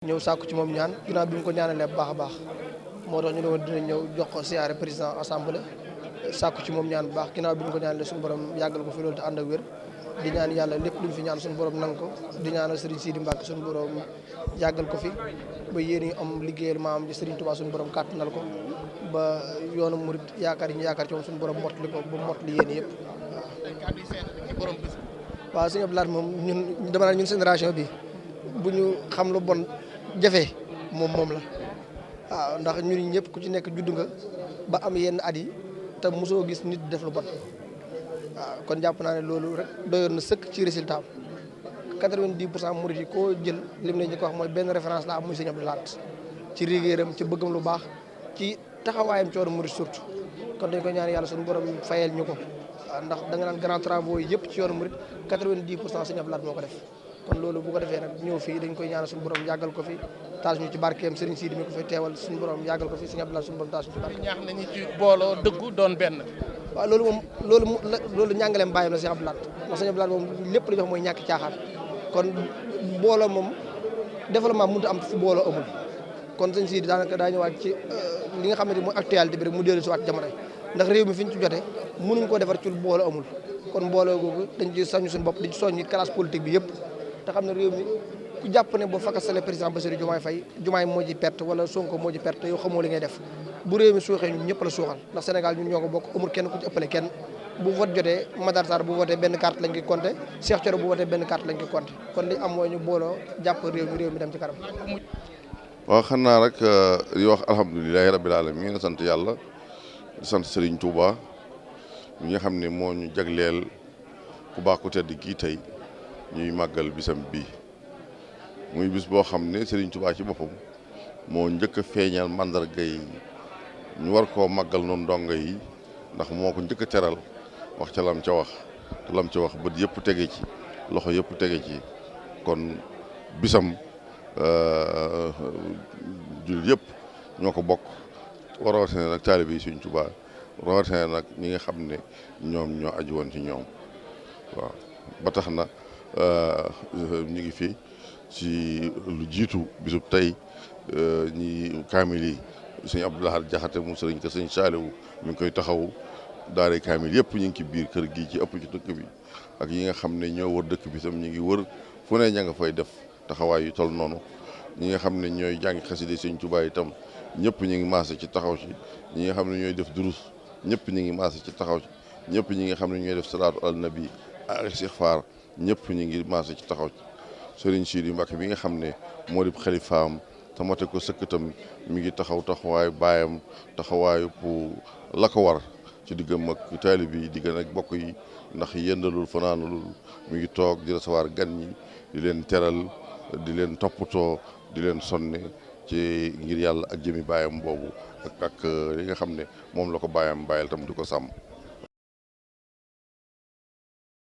ñëw sàkku ci moom ñaan ginnaaw bi mu ko ñaanalee bu baax a baax moo tax ñu ne woon dina ñëw jox ko siyaare président assemblée sàkku ci moom ñaan bu baax ginnaaw bi ñu ko ñaanalee suñu borom yàggal ko fi loolu te ànd ak wér di ñaan yàlla lépp luñ fi ñaan suñu borom nang ko di ñaanal Serigne Sidi Mbacke suñu borom yàggal ko fi ba yéen yi am liggéeyal maam ji Serigne Touba suñu borom kàttanal ko ba yoonu murit yaakaar yi ñu yaakaar ci moom suñu borom mottali ko ba mottali yéen yëpp waaw sëñ Abdou Lahad moom ñun dama naan ñun génération bi bu ñu xam lu bon jafe moom la waaw ndax ñun ñëpp ku ci nekk juddu nga ba am yenn at yi te mosoo gis nit def lu bon waaw kon jàpp naa ne loolu rek doyoon na sëkk ci résultat 90% murid yi koo jël lim ne ñu ko wax mooy benn référence la am muy sëñ Abdou Lahad ci rigueuram ci bëggam lu baax ci taxawaayam ci yoonu murid surtout kon dañ ko ñaan yàlla suñu borom fayal ñu ko waaw ndax da nga naan grand travaux yi yëpp ci yoonu murid 90% sëñ Abdou Lahad moo ko def kon loolu bu ko defee nag ñëw fii dañ koy ñaanal suñu borom yàggal ko fi taas ñu ci barkeem Serigne Sidi mi ko fay teewal suñu borom yàggal ko fi sëñ Abdou Lahad suñu borom taas ñu ci barkeem ñaax nañu ci booloo dëggu doon benn. waaw loolu ñàngaleem bàyyam la sëñ Abdou Lahad ndax sëñ Abdou Lahad moom lépp li ñu wax mooy ñàkk caaxaan kon booloo moom développement mënut a am fu booloo amul kon sëñ Sidi daanaka daa ñëwaat ci li nga xamante mooy actualité bi rek mu dellu si waat jamono ndax réew mi fi ñu ci jote mënuñ koo defar ci booloo amul kon booloo googu dañ ci soññ suñu bopp di ci soññ classe politique bi yëpp te xam ne réew mi ku jàpp ne boo fakasale président Bassirou Diomaye Faye Diomaye moo ci perte wala Sonko moo ci perte yow xamoo li ngay def bu réew mi suuxee ñun ñëpp la suuxal ndax Sénégal ñun ñoo ko bokk amul kenn ku ci ëppale kenn bu vote jotee Matar Sarr bu voté benn carte lañ koy compté Cheikh Thioro bu voté benn carte lañ koy compté kon li am mooy ñu booloo jàpp réew mi dem ci kanam. waaw xanaa rek di wax alhamdulilahi rabbil alamin sant yàlla di sant Serigne Touba mi nga xam ne moo ñu jagleel ku baax ku tedd kii tey ñuy màggal bisam bii muy bis boo xam ne Serigne Touba ci boppam moo njëkk a feeñal mandarga yi ñu war koo màggal noonu ndongo yi ndax moo ko njëkk a teral wax ca lam ca wax te lam ca wax bët yëpp tege ci loxo yëpp tege ci kon bisam jullit yëpp ñoo ko bokk rawatina nag taalibe yi Serigne Touba rawatina nag ñi nga xam ne ñoom ñoo aju woon ci ñoom waaw ba tax na ñu ngi fi ci lu jiitu bisub tey ñi kaamil yi sëñ Abdou Lahad Jaxate mu sëriñ ka sëñ Saaliwu mi ngi koy taxawu daare kaamil yëpp ñu ngi ci biir kër gi ci ëpp ci dëkk bi ak yi nga xam ne ñoo wër dëkk bi tam ñu ngi wër fu ne ña nga fay def taxawaay yu tol noonu ñi nga xam ne ñooy jàngi xasida sëñ Tuubaa itam ñëpp ñu ngi maase ci taxaw ci ñi nga xam ne ñooy def durus ñëpp ñu ngi maase ci taxaw ci ñëpp ñi nga xam ne ñooy def salaatu al nabi ak istixfaar ñëpp ñu ngi maase ci taxaw ci Serigne Sidi Mbacke bi nga xam ne moo di xalifaam te mate ko sëkkatam mi ngi taxaw taxawaayu baayam taxawaayu pour la ko war ci diggam ak taalib yi diggam ak bokk yi ndax yëndalul fanaanalul mi ngi toog di recevoir gan ñi di leen teral di leen toppatoo di leen sonne ci ngir yàlla ak jëmi baayam boobu ak li nga xam ne moom la ko baayam bàyyal tam di ko sàmm